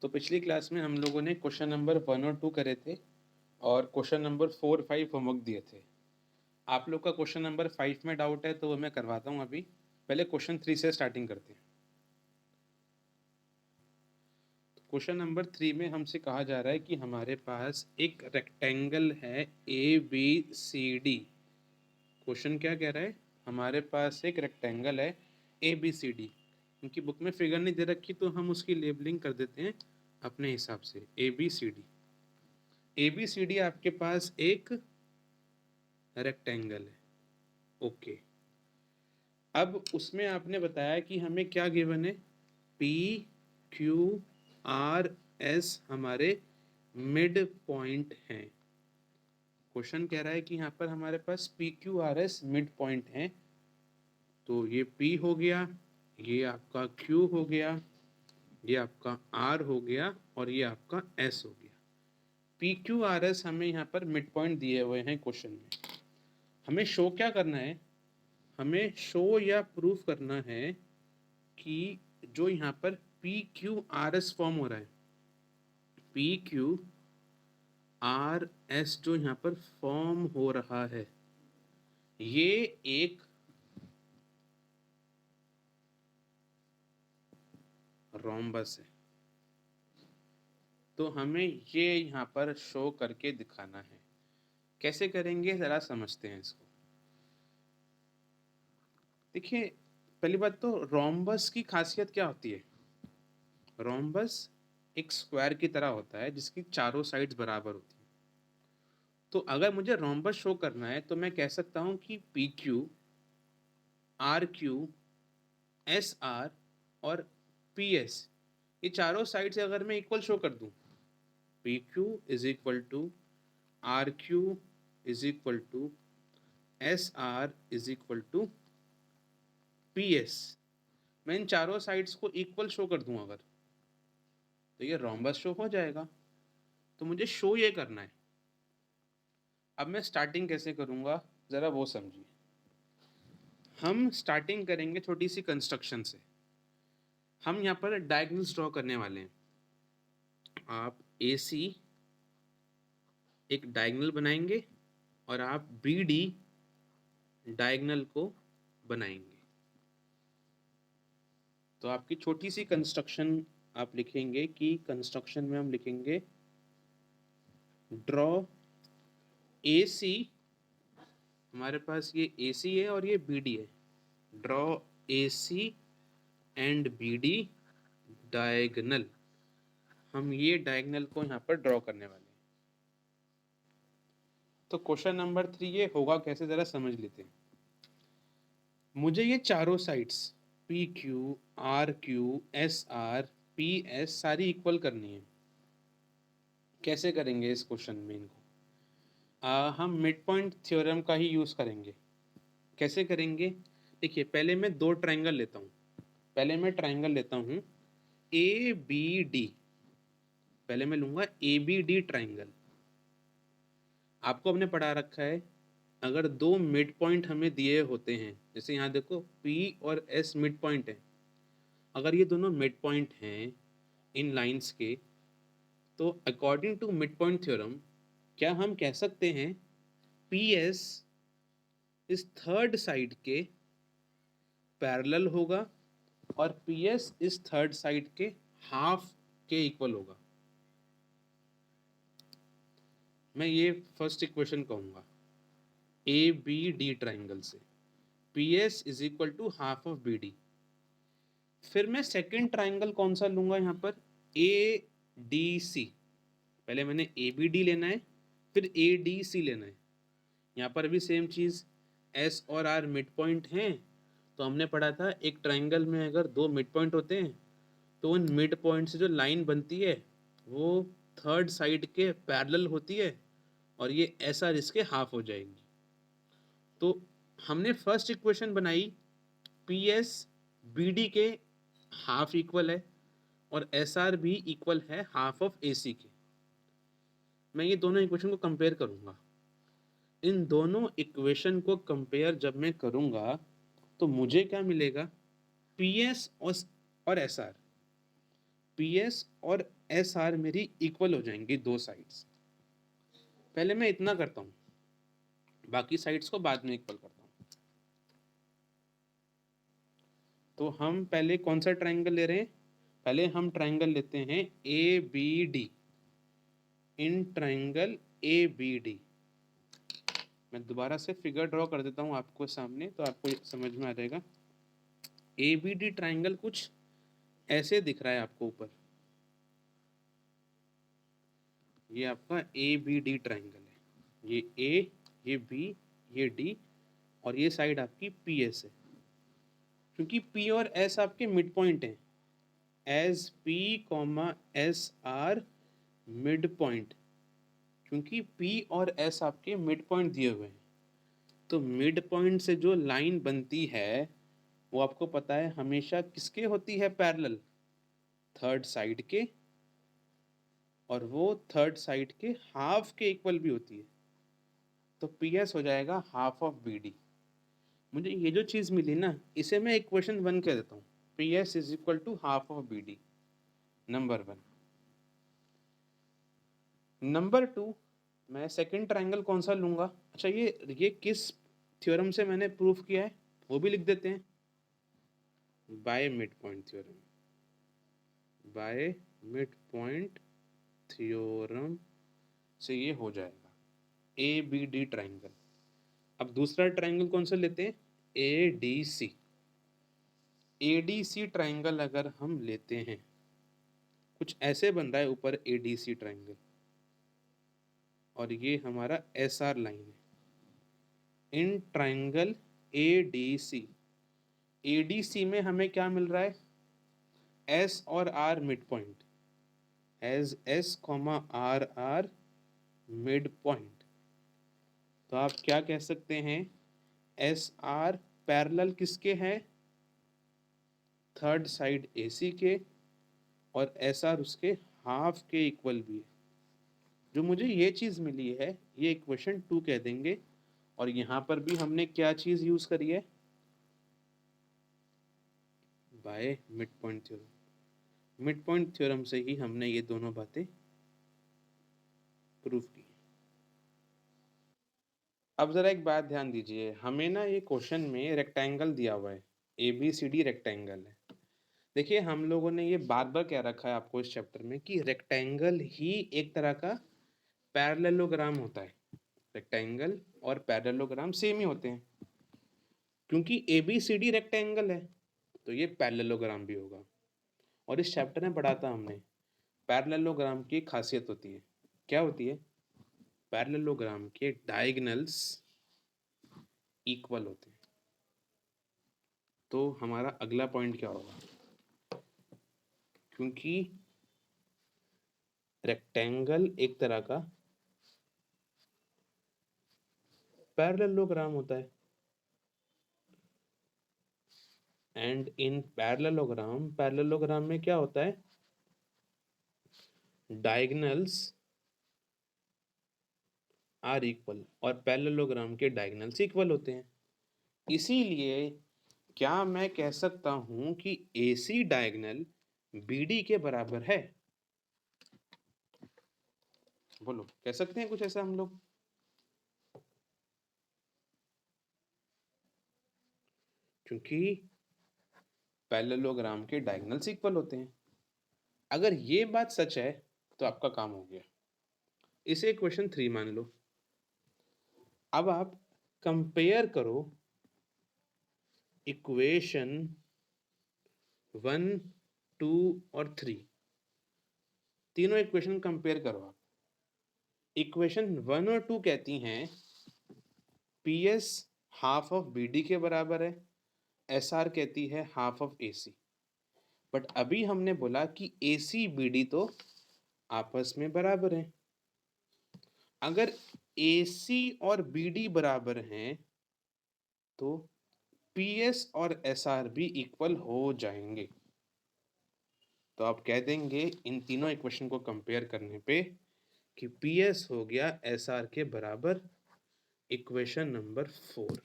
तो पिछली क्लास में हम लोगों ने क्वेश्चन नंबर 1 और 2 करे थे और क्वेश्चन नंबर 4, 5 होमवर्क दिए थे। आप लोग का क्वेश्चन नंबर 5 में डाउट है तो वो मैं करवाता हूँ अभी। पहले क्वेश्चन 3 से स्टार्टिंग करते हैं। क्वेश्चन नंबर 3 में हमसे कहा जा रहा है कि हमारे पास एक रेक्टेंगल है ABCD। क्वेश्चन क्या कह रहा है? हमारे पास एक रेक्टेंगल है ABCD। उनकी बुक में फिगर नहीं दे रखी तो हम उसकी लेबलिंग कर देते हैं अपने हिसाब से। ABCD आपके पास एक रेक्टेंगल है। ओके, अब उसमें आपने बताया कि हमें क्या गिवन है? PQRS हमारे मिड पॉइंट हैं। क्वेश्चन कह रहा है कि यहाँ पर हमारे पास PQRS मिड पॉइंट हैं। तो ये P हो गया, ये आपका Q हो गया, ये आपका R हो गया और ये आपका S हो गया। PQRS हमें यहाँ पर मिड पॉइंट दिए हुए हैं क्वेश्चन में। हमें शो क्या करना है? हमें शो या प्रूफ करना है कि जो यहाँ पर PQRS फॉर्म हो रहा है, PQRS जो यहाँ पर फॉर्म हो रहा है, ये एक रोम्बस है। तो हमें ये यहाँ पर शो करके दिखाना है। कैसे करेंगे जरा समझते हैं इसको। देखिए, पहली बात तो रोम्बस की खासियत क्या होती है? रोम्बस एक स्क्वायर की तरह होता है जिसकी चारों साइड्स बराबर होती हैं। तो अगर मुझे रोम्बस शो करना है तो मैं कह सकता हूं कि PQ, RQ, SR और PS, ये चारों साइड से अगर मैं इक्वल शो कर दूं, PQ is equal to RQ is equal to SR is equal to PS, मैं इन चारों साइड्स को इक्वल शो कर दूं अगर, तो ये रोम्बस शो हो जाएगा। तो मुझे शो ये करना है। अब मैं स्टार्टिंग कैसे करूंगा जरा वो समझिए। हम स्टार्टिंग करेंगे छोटी सी कंस्ट्रक्शन से। हम यहाँ पर डायगोनल्स ड्रॉ करने वाले हैं। आप AC एक डायगोनल बनाएंगे और आप BD डायगोनल को बनाएंगे। तो आपकी छोटी सी कंस्ट्रक्शन आप लिखेंगे कि कंस्ट्रक्शन में हम लिखेंगे ड्रॉ AC, हमारे पास ये AC है और ये BD है। Draw AC and BD diagonal. हम ये डायगोनल को यहाँ पर ड्रॉ करने वाले हैं। तो क्वेश्चन नंबर 3 ये होगा कैसे जरा समझ लेते हैं। मुझे ये चारों sides PQ, RQ, SR, PS सारी इक्वल करनी है। कैसे करेंगे इस क्वेश्चन में इनको? हम मिड पॉइंट थ्योरम का ही यूज़ करेंगे। कैसे करेंगे? देखिए, पहले मैं दो ट्रायंगल लेता हूँ। पहले मैं ट्रायंगल लेता हूँ ABD। पहले मैं लूँगा ABD ट्रायंगल। आपको हमने पढ़ा रखा है, अगर दो मिड पॉइंट हमें दिए होते हैं, जैसे यहाँ देखो P और S मिड पॉइंट है, अगर ये दोनों मिड पॉइंट हैं इन लाइंस के, तो according to mid point theorem क्या हम कह सकते हैं PS इस थर्ड साइड के पैरेलल होगा और PS इस थर्ड साइड के हाफ के इक्वल होगा। मैं ये फर्स्ट इक्वेशन कहूँगा ABD ट्राइंगल से, PS is equal to half of BD। फिर मैं सेकेंड ट्राइंगल कौन सा लूँगा यहाँ पर? ADC। पहले मैंने ABD लेना है, फिर ADC लेना है। यहाँ पर भी सेम चीज़, S और R मिड पॉइंट हैं। तो हमने पढ़ा था एक ट्राइंगल में अगर दो मिड पॉइंट होते हैं तो उन मिड पॉइंट से जो लाइन बनती है वो थर्ड साइड के पैरेलल होती है और ये SR इसके हाफ हो जाएगी। तो हमने फर्स्ट इक्वेशन बनाई PS BD के हाफ इक्वल है और SR भी इक्वल है हाफ ऑफ AC के। मैं ये दोनों इक्वेशन को कंपेयर करूँगा। इन दोनों इक्वेशन को कंपेयर जब मैं करूँगा तो मुझे क्या मिलेगा? PS और SR। पी एस और एस आर मेरी इक्वल हो जाएंगी दो साइड्स। पहले मैं इतना करता हूँ, बाकी साइड्स को बाद में इक्वल करता हूँ। तो हम पहले कौन सा ट्राइंगल ले रहे हैं? पहले हम ट्राइंगल लेते हैं A B D. In triangle A B D, मैं दोबारा से फिगर ड्रॉ कर देता हूँ आपको सामने, तो आपको समझ में आ जाएगा। ए बी डी ट्राइंगल कुछ ऐसे दिख रहा है आपको ऊपर, ये आपका ए बी डी ट्राइंगल है। ये ए, ये बी, ये डी, और ये साइड आपकी पी एस है। क्योंकि पी और एस आपके मिड पॉइंट हैं, as P comma S are mid point, क्योंकि पी और एस आपके मिड पॉइंट दिए हुए हैं। तो मिड पॉइंट से जो लाइन बनती है वो आपको पता है हमेशा किसके होती है? पैरेलल, थर्ड साइड के, और वो थर्ड साइड के हाफ के इक्वल भी होती है। तो पी एस हो जाएगा हाफ ऑफ बी डी। मुझे ये जो चीज़ मिली ना, इसे मैं इक्वेशन 1 कह देता हूँ। P S is equal to half of B D, number 1। Number 2, मैं सेकंड ट्राइंगल कौन सा लूँगा? अच्छा, ये किस थ्योरम से मैंने प्रूफ किया है वो भी लिख देते हैं। By mid point theorem, by mid point theorem से ये हो जाएगा ए बी डी ट्राइंगल। अब दूसरा ट्राइंगल कौन सा लेते हैं? A D C. A D C triangle अगर हम लेते हैं, कुछ ऐसे बन रहा है ऊपर ए डी सी ट्राइंगल, और ये हमारा एस आर लाइन है। In triangle A D C, A D C में हमें क्या मिल रहा है? एस और R mid point, as S comma R are mid point. तो आप क्या कह सकते हैं? एस आर पैरेलल किसके हैं? थर्ड साइड ए सी के, और एस आर उसके हाफ के इक्वल भी है। जो मुझे ये चीज़ मिली है ये इक्वेशन 2 कह देंगे। और यहाँ पर भी हमने क्या चीज़ यूज़ करी है? By mid point theorem. Mid point theorem से ही हमने ये दोनों बातें प्रूफ की। अब ज़रा एक बात ध्यान दीजिए, हमें ना ये क्वेश्चन में रेक्टेंगल दिया हुआ है, A B C D rectangle है। देखिए, हम लोगों ने ये बार बार क्या रखा है आपको इस चैप्टर में कि रेक्टेंगल ही एक तरह का पैरेललोग्राम होता है। रेक्टेंगल और पैरेललोग्राम सेम ही होते हैं, क्योंकि A B C D rectangle है तो ये पैरेललोग्राम भी होगा। और इस चैप्टर में पढ़ा था हमने पैरेललोग्राम की एक खासियत होती है। क्या होती है? पैरेललोग्राम के डायगोनल्स इक्वल होते हैं। तो हमारा अगला पॉइंट क्या होगा? क्योंकि रेक्टेंगल एक तरह का पैरेललोग्राम होता है, एंड इन पैरेललोग्राम में क्या होता है? डायगोनल्स आर इक्वल, और पैरेललोग्राम के डायगोनल्स इक्वल होते हैं। इसीलिए क्या मैं कह सकता हूं कि AC डायगोनल BD के बराबर है? बोलो, कह सकते हैं कुछ ऐसा हम लोग? क्योंकि पैरेललोग्राम के डायगोनल्स इक्वल होते हैं। अगर ये बात सच है तो आपका काम हो गया। इसे क्वेश्चन 3 मान लो। अब आप कंपेयर करो इक्वेशन 1, 2 और 3, तीनों इक्वेशन कंपेयर करो आप। इक्वेशन 1 और 2 कहती हैं PS हाफ ऑफ BD के बराबर है, SR कहती है हाफ ऑफ AC। बट अभी हमने बोला कि AC BD तो आपस में बराबर हैं। अगर AC और BD बराबर हैं तो PS और SR भी इक्वल हो जाएंगे। तो आप कह देंगे इन तीनों इक्वेशन को कंपेयर करने पे कि PS हो गया SR के बराबर, इक्वेशन नंबर 4।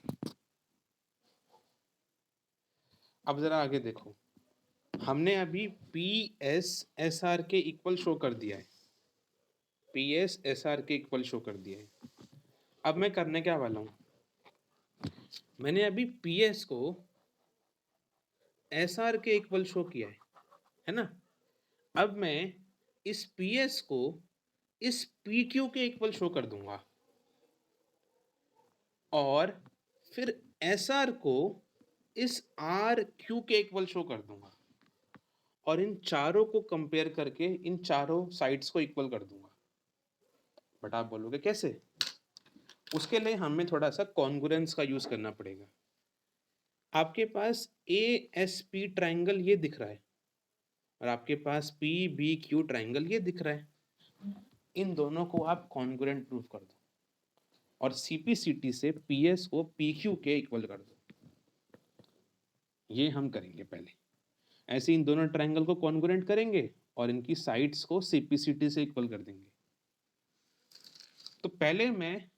अब जरा आगे देखो, हमने अभी पी एस एस आर के इक्वल शो कर दिया है, पी एस एस आर के इक्वल शो कर दिया है। अब मैं करने क्या वाला हूँ, मैंने अभी पी एस को एस आर के इक्वल शो किया है ना। अब मैं इस पी एस को इस पी क्यू के इक्वल शो कर दूंगा और फिर एस आर को इस आर क्यू के इक्वल शो कर दूंगा और इन चारों को कंपेयर करके इन चारों साइड्स को इक्वल कर दूंगा। बट आप बोलोगे कैसे? उसके लिए हमें थोड़ा सा कॉन्ग्रुएंस का यूज करना पड़ेगा। आपके पास ए एस पी ट्राइंगल ये दिख रहा है और आपके पास पी बी क्यू ट्राइंगल ये दिख रहा है। इन दोनों को आप कॉन्ग्रुएंट प्रूफ कर दो और सीपीसीटी से पीएस को पीक्यू के इक्वल कर दो। ये हम करेंगे पहले। ऐसे इन दोनों ट्रायंगल को कॉन्ग्रुएंट करेंगे और इनकी साइड्स को सीपीसीटी से इक्वल कर देंगे। तो पहले मैं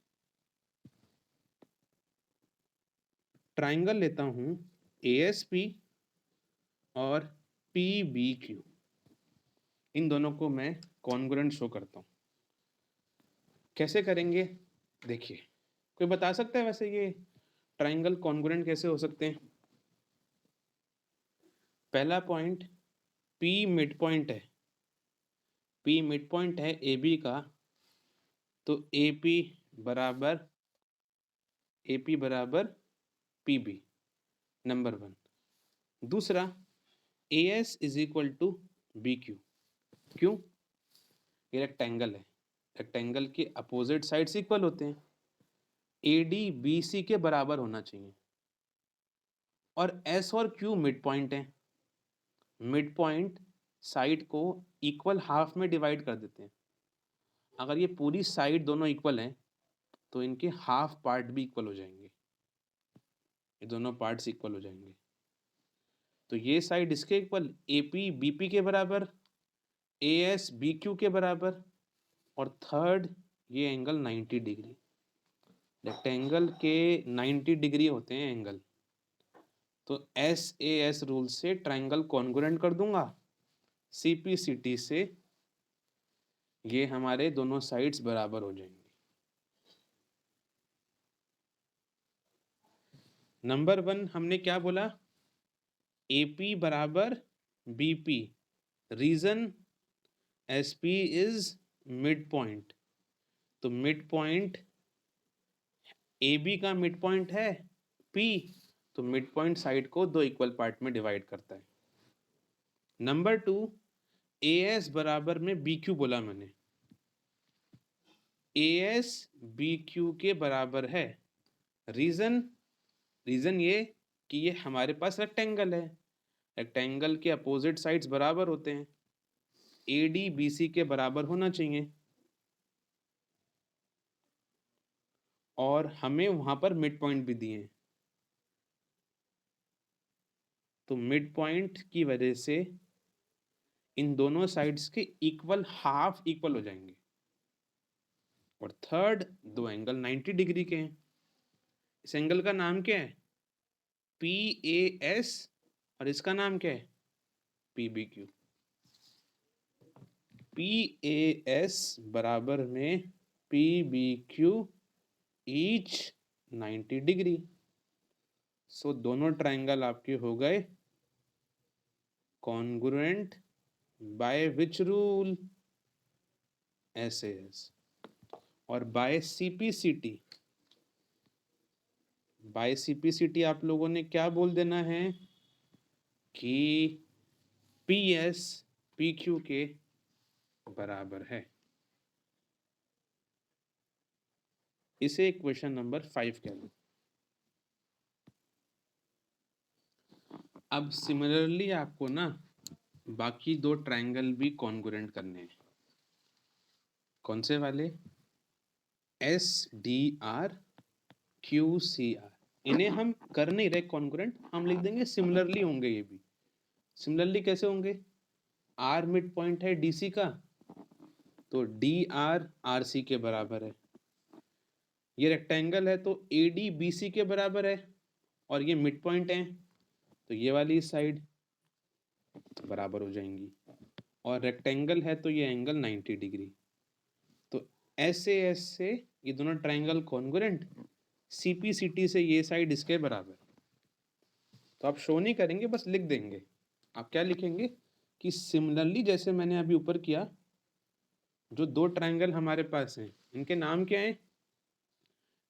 ट्रायंगल लेता हूं एएसपी और पीबीक्यू, इन दोनों को मैं कॉन्ग्रुएंट शो करता हूं। कैसे करेंगे देखिए, कोई बता सकता है वैसे ये ट्रायंगल कॉन्ग्रुएंट कैसे हो सकते हैं? पहला पॉइंट P मिड पॉइंट है, P मिड पॉइंट है AB का, तो AP बराबर PB, नंबर 1। दूसरा AS is equal to BQ, क्यों? ये रेक्टेंगल है, रेक्टेंगल के अपोजिट साइड्स इक्वल होते हैं, AD BC के बराबर होना चाहिए। और S और Q मिड पॉइंट है, मिड पॉइंट साइड को इक्वल हाफ में डिवाइड कर देते हैं। अगर ये पूरी साइड दोनों इक्वल हैं तो इनके हाफ पार्ट भी इक्वल हो जाएंगे, ये दोनों पार्ट्स इक्वल हो जाएंगे। तो ये साइड इसके इक्वल, AP BP के बराबर, AS BQ के बराबर, और थर्ड ये एंगल 90 डिग्री। रेक्टेंगल के 90 डिग्री होते हैं एंगल, तो SAS रूल से ट्रायंगल कॉन्ग्रुएंट कर दूंगा, CPCT से ये हमारे दोनों साइड्स बराबर हो जाएंगे। नंबर 1 हमने क्या बोला, AP बराबर BP, reason SP is mid point, तो मिड पॉइंट AB का मिड पॉइंट है P, तो मिड पॉइंट साइड को दो इक्वल पार्ट में डिवाइड करता है। नंबर 2 AS बराबर में BQ बोला मैंने, AS BQ के बराबर है, रीजन ये कि ये हमारे पास रेक्टेंगल है, रेक्टेंगल के अपोजिट साइड्स बराबर होते हैं, AD BC के बराबर होना चाहिए, और हमें वहां पर मिड पॉइंट भी दिए हैं, तो मिड पॉइंट की वजह से इन दोनों साइड्स के इक्वल हाफ इक्वल हो जाएंगे। और थर्ड, दो एंगल 90 डिग्री के हैं, इस एंगल का नाम क्या है, PAS, और इसका नाम क्या है, PBQ। PAS बराबर में PBQ ईच 90 डिग्री। सो दोनों ट्रायंगल आपके हो गए congruent by which rule, SAS, और बाय CPCT, बाय CPCT आप लोगों ने क्या बोल देना है कि PS PQ के बराबर है। इसे क्वेश्चन नंबर 5 कह लो। अब सिमिलरली आपको ना बाकी दो ट्रायंगल भी कॉन्ग्रुएंट करने हैं। कौन से वाले? SDR QCR, इन्हें हम कर नहीं रहे कॉन्ग्रुएंट, हम लिख देंगे सिमिलरली होंगे। ये भी सिमिलरली कैसे होंगे, R मिड पॉइंट है DC का, तो DR RC के बराबर है। ये रेक्टेंगल है तो AD BC के बराबर है, और ये मिड पॉइंट है तो ये वाली साइड बराबर हो जाएंगी। और रेक्टेंगल है तो ये एंगल 90 डिग्री। तो एस से ये दोनों ट्राइंगल कॉन्ग्रुएंट, CPCT से ये साइड इसके बराबर। तो आप शो नहीं करेंगे, बस लिख देंगे। आप क्या लिखेंगे कि सिमिलरली जैसे मैंने अभी ऊपर किया, जो दो ट्राइंगल हमारे पास हैं इनके नाम क्या है?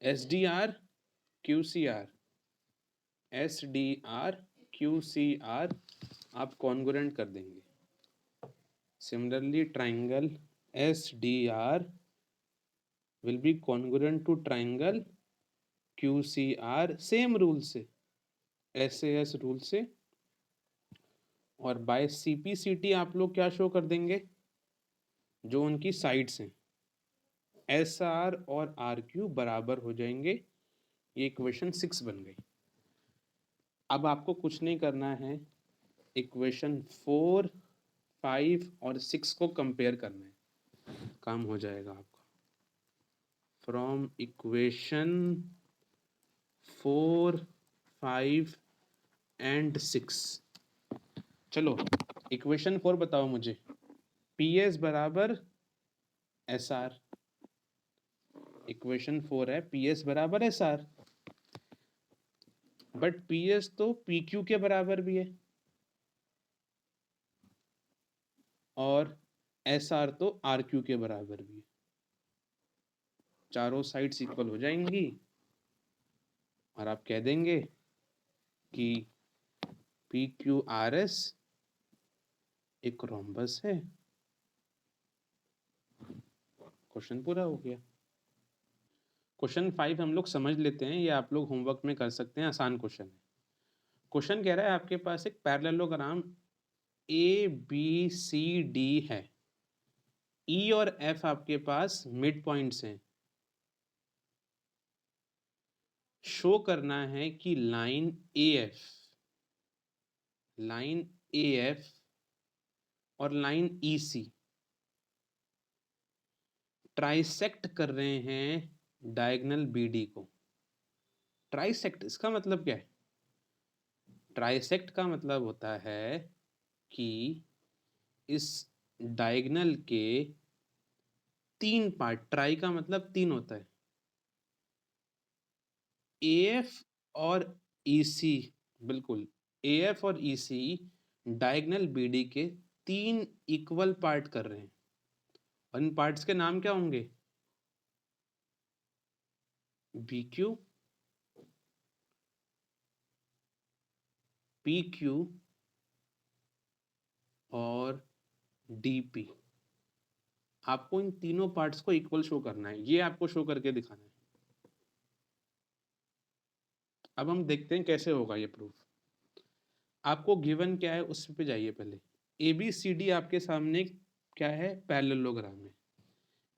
SDR QCR, SDR QCR आप कॉन्ग्रुएंट कर देंगे। Similarly, triangle SDR will be congruent to triangle QCR, same rule से, SAS रूल से। और बाय CPCT आप लोग क्या शो कर देंगे? जो उनकी साइड्स हैं SR और RQ बराबर हो जाएंगे। ये इक्वेशन 6 बन गई। अब आपको कुछ नहीं करना है, इक्वेशन 4, 5 और 6 को कंपेयर करना है, काम हो जाएगा आपका। From equation 4, 5 and 6। चलो इक्वेशन 4 बताओ मुझे। PS बराबर SR। इक्वेशन 4 है PS बराबर SR, बट PS तो PQ के बराबर भी है और SR तो RQ के बराबर भी है। चारों साइड्स इक्वल हो जाएंगी और आप कह देंगे कि PQRS एक रोम्बस है। क्वेश्चन पूरा हो गया। क्वेश्चन 5 हम लोग समझ लेते हैं, ये आप लोग होमवर्क में कर सकते हैं, आसान क्वेश्चन है। क्वेश्चन कह रहा है आपके पास एक पैरेललोग्राम ABCD है। E और F आपके पास मिड पॉइंट्स हैं। शो करना है कि लाइन AF और लाइन EC ट्राइसेक्ट कर रहे हैं डायगोनल BD को। ट्राइसेक्ट इसका मतलब क्या है? ट्राइसेक्ट का मतलब होता है कि इस डायगोनल के तीन पार्ट, ट्राई का मतलब तीन होता है, AF और EC, बिल्कुल AF और EC डायगोनल BD के तीन इक्वल पार्ट कर रहे हैं। और इन पार्ट्स के नाम क्या होंगे? BQ, PQ और DP। आपको इन तीनों पार्ट्स को इक्वल शो करना है, ये आपको शो करके दिखाना है। अब हम देखते हैं कैसे होगा ये प्रूफ। आपको गिवन क्या है उस पे जाइए पहले। ABCD आपके सामने क्या है? पैरेललोग्राम है।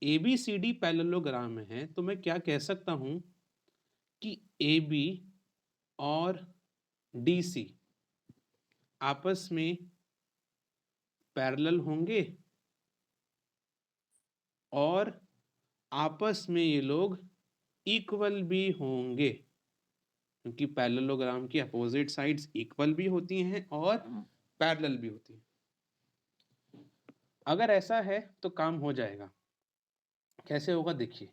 ABCD पैरेललोग्राम में है तो मैं क्या कह सकता हूं कि AB और DC आपस में पैरेलल होंगे और आपस में ये लोग इक्वल भी होंगे, क्योंकि पैरेललोग्राम की अपोजिट साइड्स इक्वल भी होती हैं और पैरेलल भी होती हैं। अगर ऐसा है तो काम हो जाएगा। कैसे होगा देखिए।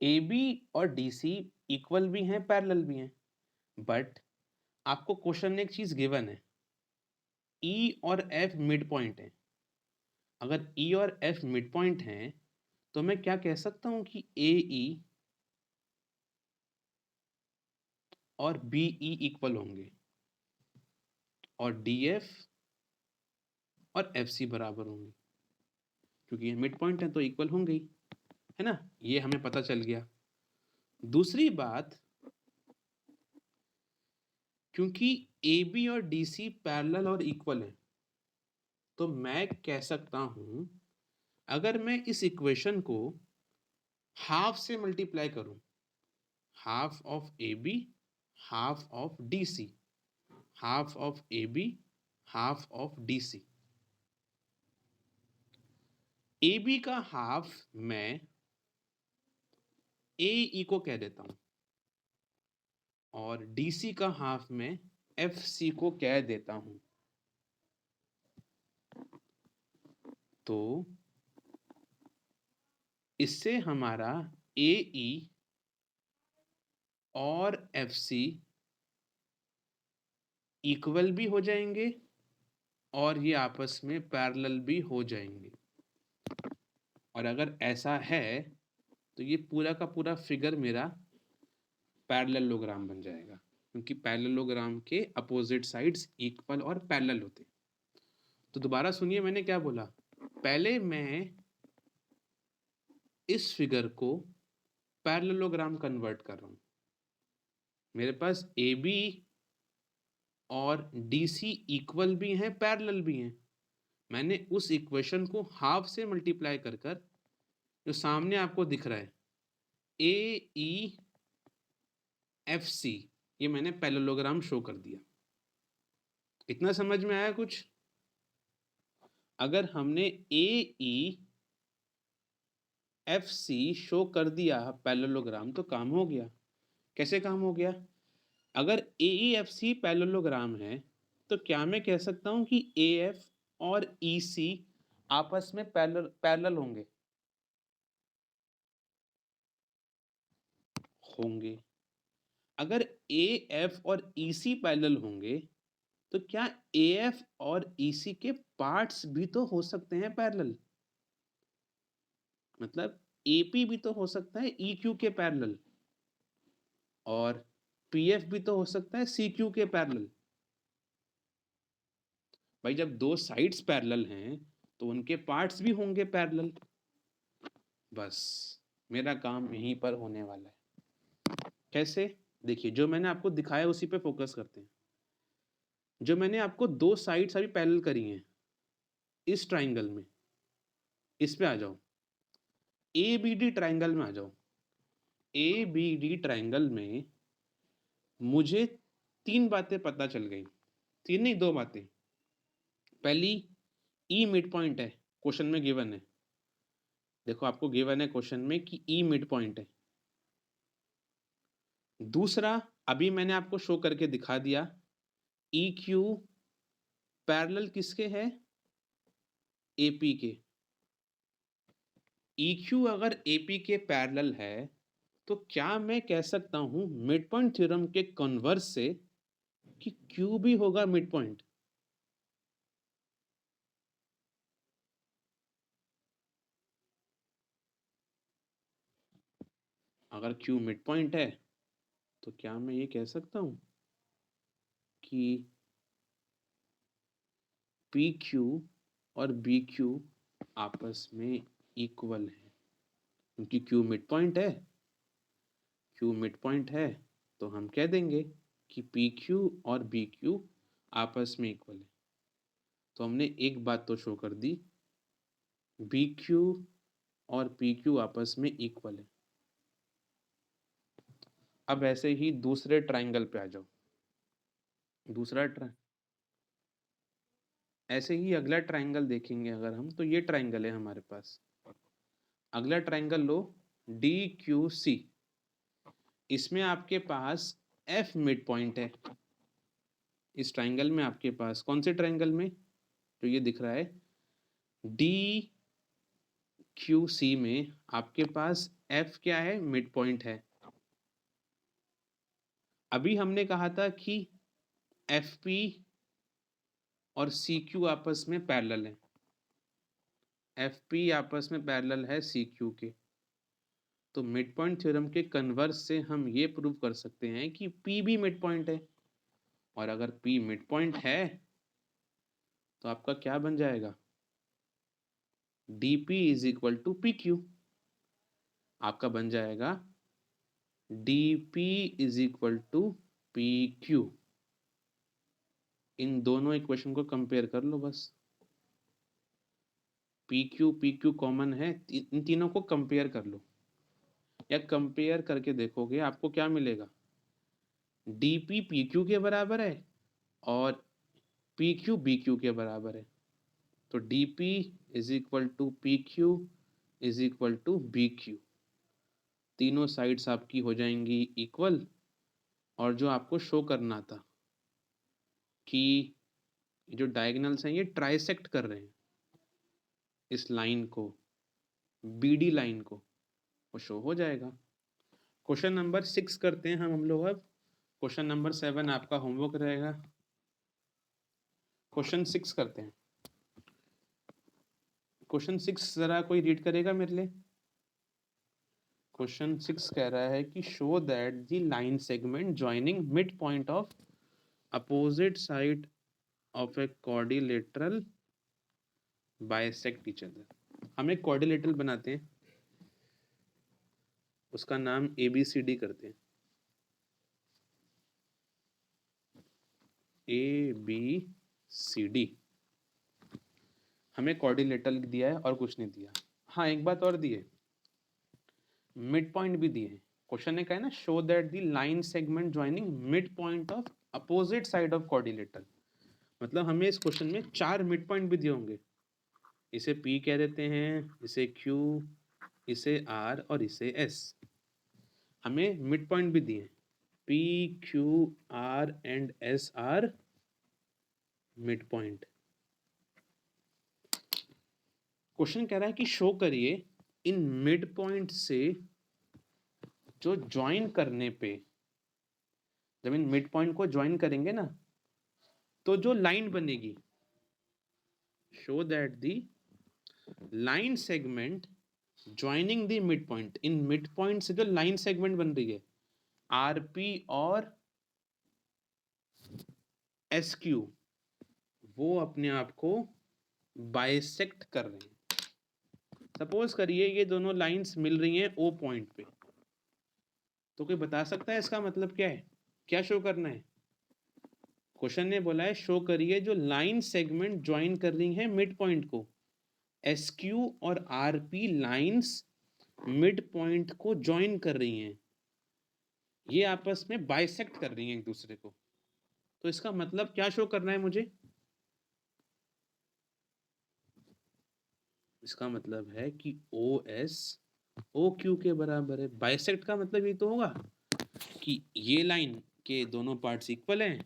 AB और DC इक्वल भी हैं, पैरेलल भी हैं, बट आपको क्वेश्चन में एक चीज गिवन है, E और F मिड पॉइंट है। अगर E और F मिड पॉइंट हैं तो मैं क्या कह सकता हूं कि AE और BE इक्वल होंगे और DF और FC बराबर होंगे, क्योंकि ये मिड पॉइंट है तो इक्वल होंगे ही, है ना? ये हमें पता चल गया। दूसरी बात, क्योंकि AB और DC पैरेलल और इक्वल है तो मैं कह सकता हूं, अगर मैं इस इक्वेशन को हाफ से मल्टीप्लाई करूं, half of AB, half of DC, half of AB, half of DC। AB का हाफ मैं AE को कह देता हूं और DC का हाफ मैं FC को कह देता हूं। तो इससे हमारा AE और FC इक्वल भी हो जाएंगे और ये आपस में पैरेलल भी हो जाएंगे। और अगर ऐसा है तो ये पूरा का पूरा फिगर मेरा पैरेललोग्राम बन जाएगा, क्योंकि पैरेललोग्राम के अपोजिट साइड्स इक्वल और पैरेलल होते। तो दोबारा सुनिए मैंने क्या बोला। पहले मैं इस फिगर को पैरेललोग्राम कन्वर्ट कर रहा हूं। मेरे पास AB और DC इक्वल भी हैं, पैरेलल भी हैं। मैंने उस इक्वेशन को हाफ से मल्टीप्लाई कर कर जो सामने आपको दिख रहा है AEFC, ये मैंने पैरेललोग्राम शो कर दिया। इतना समझ में आया कुछ? अगर हमने AEFC शो कर दिया पैरेललोग्राम तो काम हो गया। कैसे काम हो गया? अगर AEFC पैरेललोग्राम है तो क्या मैं कह सकता हूं कि AF और EC आपस में पैरेलल होंगे? होंगे। अगर AF और EC पैरेलल होंगे तो क्या AF और EC के पार्ट्स भी तो हो सकते हैं पैरेलल? मतलब AP भी तो हो सकता है EQ के पैरेलल और PF भी तो हो सकता है CQ के पैरेलल। भाई जब दो साइड्स पैरेलल हैं तो उनके पार्ट्स भी होंगे पैरेलल। बस मेरा काम यहीं पर होने वाला है। कैसे? देखिए जो मैंने आपको दिखाया उसी पे फोकस करते हैं। जो मैंने आपको दो साइड्स अभी पैरेलल करी हैं इस ट्राइंगल में, इस पे आ जाओ। ABD ट्राइंगल में आ जाओ। ABD ट्राइंगल में मुझे तीन बातें पता चल गई। तीन नहीं, दो बातें। पहली, E मिड पॉइंट है, क्वेश्चन में गिवन है। देखो आपको गिवन है क्वेश्चन में कि E मिड पॉइंट है। दूसरा, अभी मैंने आपको शो करके दिखा दिया, EQ पैरेलल किसके है? AP के। EQ अगर AP के पैरेलल है तो क्या मैं कह सकता हूं मिड पॉइंट थ्योरम के कन्वर्स से कि Q भी होगा मिड पॉइंट? अगर Q मिड पॉइंट है तो क्या मैं ये कह सकता हूं कि PQ और BQ आपस में इक्वल है? क्योंकि Q मिड पॉइंट है, Q मिड पॉइंट है तो हम कह देंगे कि PQ और BQ आपस में इक्वल है। तो हमने एक बात तो शो कर दी, BQ और PQ आपस में इक्वल है। अब ऐसे ही दूसरे ट्राइंगल पे आ जाओ। दूसरा ऐसे ही अगला ट्राइंगल देखेंगे अगर हम, तो ये ट्राइंगल है हमारे पास। अगला ट्राइंगल लो, DQC। इसमें आपके पास F मिड पॉइंट है। इस ट्राइंगल में आपके पास, कौन से ट्राइंगल में? जो ये दिख रहा है DQC में आपके पास F क्या है? मिड पॉइंट है। अभी हमने कहा था कि FP और CQ आपस में पैरेलल है। FP आपस में पैरेलल है CQ के। तो मिड पॉइंट थ्योरम के कन्वर्स से हम ये प्रूव कर सकते हैं कि P भी मिड पॉइंट है। और अगर P मिड पॉइंट है तो आपका क्या बन जाएगा? DP is equal to PQ। आपका बन जाएगा DP is equal to PQ। इन दोनों इक्वेशन को कंपेयर कर लो बस। PQ कॉमन है, इन तीनों को कंपेयर कर लो, या कंपेयर करके देखोगे आपको क्या मिलेगा? DP PQ के बराबर है और PQ BQ के बराबर है। तो DP is equal to PQ is equal to BQ। तीनों साइड्स आपकी हो जाएंगी इक्वल। और जो आपको शो करना था कि जो डायगोनल्स हैं ये ट्राइसेक्ट कर रहे हैं, इस लाइन को, BD लाइन को, वो शो हो जाएगा। क्वेश्चन नंबर 6 करते हैं हम लोग अब। क्वेश्चन नंबर 7 आपका होमवर्क रहेगा। क्वेश्चन 6 करते हैं। क्वेश्चन 6 जरा कोई रीड करेगा मेरे लिए। क्वेश्चन 6 कह रहा है कि show that the line segment joining mid point of opposite side of a quadrilateral bisect each other. हम एक क्वाड्रिलेटरल बनाते हैं, उसका नाम ABCD करते हैं। ABCD हमें क्वाड्रिलेटरल दिया है और कुछ नहीं दिया। हाँ, एक बात और दी है, मिड पॉइंट भी दिए हैं। क्वेश्चन ने कहा है ना, show that the line segment joining mid point of opposite side of quadrilateral. मतलब हमें इस क्वेश्चन में 4 मिड पॉइंट भी दिए होंगे। इसे P कह देते हैं, इसे Q, इसे R और इसे S। हमें मिड पॉइंट भी दिए हैं। P, Q, R and S are mid point. Question कह रहा है कि शो करिए इन मिड पॉइंट से जो ज्वाइन करने पे, जब इन मिड पॉइंट को ज्वाइन करेंगे ना तो जो लाइन बनेगी, show that the line segment joining the mid point, in mid point से जो लाइन सेगमेंट बन रही है RP और SQ, वो अपने आप को बाइसेक्ट कर रहे हैं। सपोज करिए ये दोनों लाइंस मिल रही हैं O पॉइंट पे, तो कोई बता सकता है इसका मतलब क्या है, क्या शो करना है? क्वेश्चन ने बोला है शो करिए जो लाइन सेगमेंट ज्वाइन कर रही हैं मिड पॉइंट को। SQ और RP लाइंस मिड पॉइंट को ज्वाइन कर रही हैं, ये आपस में बाइसेक्ट कर रही हैं एक दूसरे को। तो इसका मतलब क्या शो करना है मुझे? इसका मतलब है कि OS OQ के बराबर है। बाइसेक्ट का मतलब ये तो होगा कि ये लाइन के दोनों पार्ट्स इक्वल हैं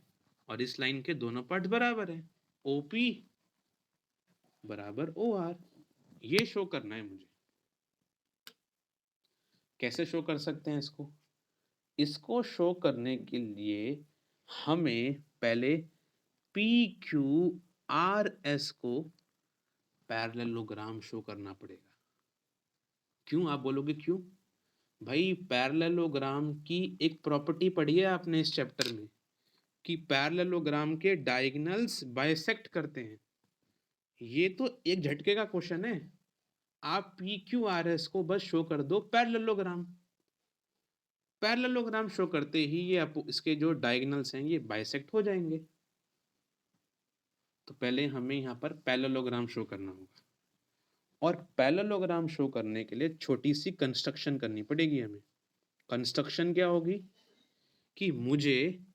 और इस लाइन के दोनों पार्ट्स बराबर हैं। OP बराबर OR, ये शो करना है मुझे। कैसे शो कर सकते हैं इसको? इसको शो करने के लिए हमें पहले PQRS को पैरेललोग्राम शो करना पड़ेगा। क्यों, आप बोलोगे क्यों? भाई पैरेललोग्राम की एक प्रॉपर्टी पढ़ी है आपने इस चैप्टर में कि पैरेललोग्राम के डायगोनल्स बाइसेक्ट करते हैं। ये तो एक झटके का क्वेश्चन है। आप PQRS को बस शो कर दो पैरेललोग्राम। पैरेललोग्राम शो करते ही ये इसके जो डायगोनल्स हैं ये बाइसेक्ट हो जाएंगे। तो पहले हमें यहाँ पर पैरेललोग्राम शो करना होगा, और पैरेललोग्राम शो करने के लिए छोटी सी कंस्ट्रक्शन करनी पड़ेगी हमें। कंस्ट्रक्शन क्या होगी कि मुझे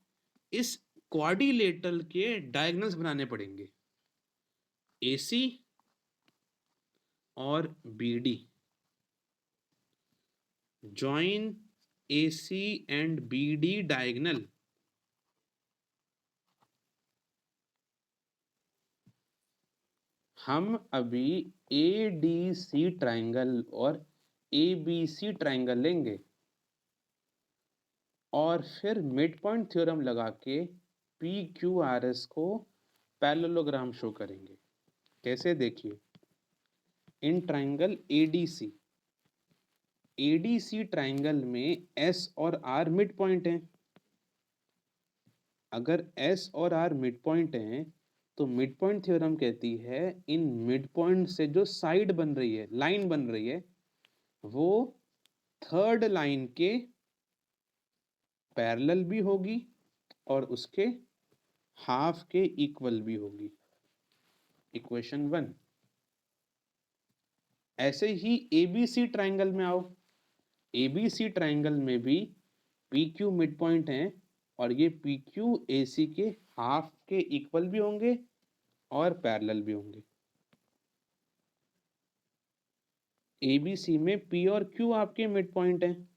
इस क्वाड्रिलेटरल के डायगोनल्स बनाने पड़ेंगे, AC और BD। Join AC and BD diagonal. हम अभी ADC ट्राइंगल और ABC ट्राइंगल लेंगे और फिर मिड पॉइंट थ्योरम लगा के PQRS को पैरेललोग्राम शो करेंगे। कैसे, देखिए, इन ट्राइंगल ADC ट्राइंगल में S और R मिड पॉइंट हैं। अगर S और R मिड पॉइंट हैं तो मिड पॉइंट थ्योरम कहती है इन मिड पॉइंट से जो साइड बन रही है, लाइन बन रही है, वो थर्ड लाइन के पैरेलल भी होगी और उसके हाफ के इक्वल भी होगी। इक्वेशन 1। ऐसे ही ABC ट्राइंगल में आओ। ABC ट्राइंगल में भी PQ मिड पॉइंट हैं और ये PQ AC के हाफ के इक्वल भी होंगे और पैरेलल भी होंगे। ABC में P और Q आपके मिड पॉइंट हैं,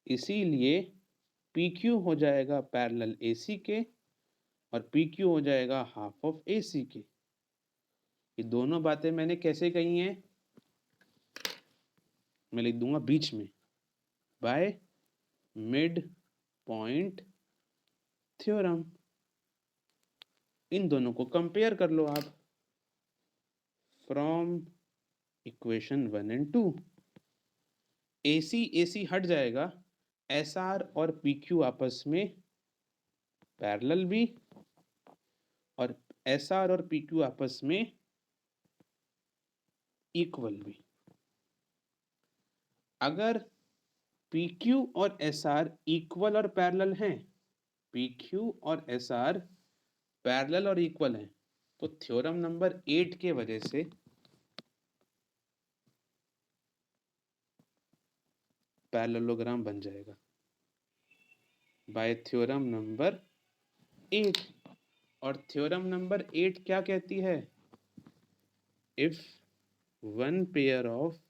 इसीलिए PQ हो जाएगा पैरेलल AC के और PQ हो जाएगा हाफ ऑफ AC के। ये दोनों बातें मैंने कैसे कही हैं? मैं लिख दूंगा बीच में, बाय मिड पॉइंट थ्योरम। इन दोनों को कंपेयर कर लो आप, from equation 1 and 2। AC AC हट जाएगा, SR और PQ आपस में पैरेलल भी, और SR और PQ आपस में इक्वल भी। अगर PQ और SR इक्वल और पैरेलल हैं, PQ और SR पैरेलल और इक्वल हैं, तो थ्योरम नंबर 8 के वजह से पैरेललोग्राम बन जाएगा बाय थ्योरम नंबर 8। और थ्योरम नंबर 8 क्या कहती है? If one pair of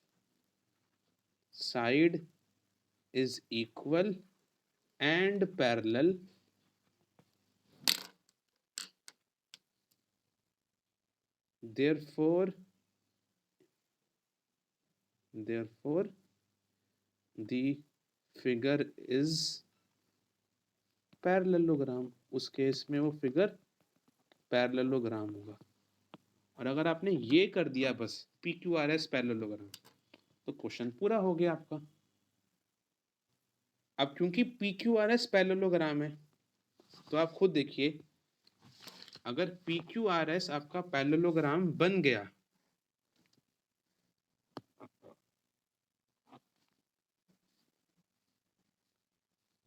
side is equal and parallel, therefore the figure is parallelogram। उस केस में वो फिगर पैरेललोग्राम होगा। और अगर आपने ये कर दिया बस PQRS पैरेललोग्राम, तो क्वेश्चन पूरा हो गया आपका। अब क्योंकि PQRS पैरेललोग्राम है, तो आप खुद देखिए, अगर PQRS आपका पैरेललोग्राम बन गया,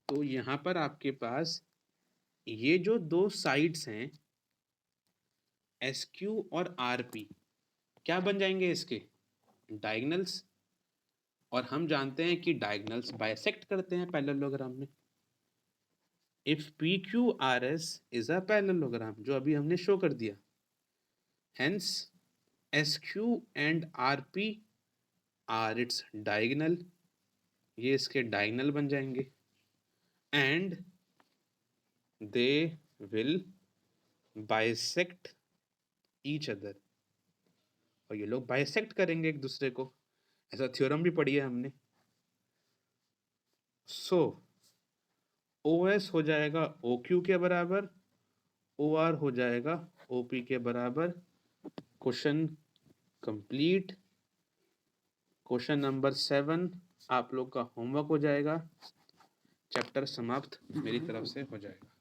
तो यहां पर आपके पास ये जो दो साइड्स हैं SQ और RP, क्या बन जाएंगे इसके? डायगोनल्स। और हम जानते हैं कि डायगोनल्स बाइसेक्ट करते हैं पैरेललोग्राम में। If PQRS is a parallelogram, जो अभी हमने शो कर दिया, hence SQ and RP are its diagonal, ये इसके डायगोनल बन जाएंगे, and they will bisect each other, और ये लोग बाइसेक्ट करेंगे एक दूसरे को। ऐसा थ्योरम भी पढ़ी है हमने। सो OS हो जाएगा OQ के बराबर, OR हो जाएगा OP के बराबर। Question complete. क्वेश्चन नंबर 7 आप लोग का होमवर्क हो जाएगा, चैप्टर समाप्त मेरी तरफ से हो जाएगा।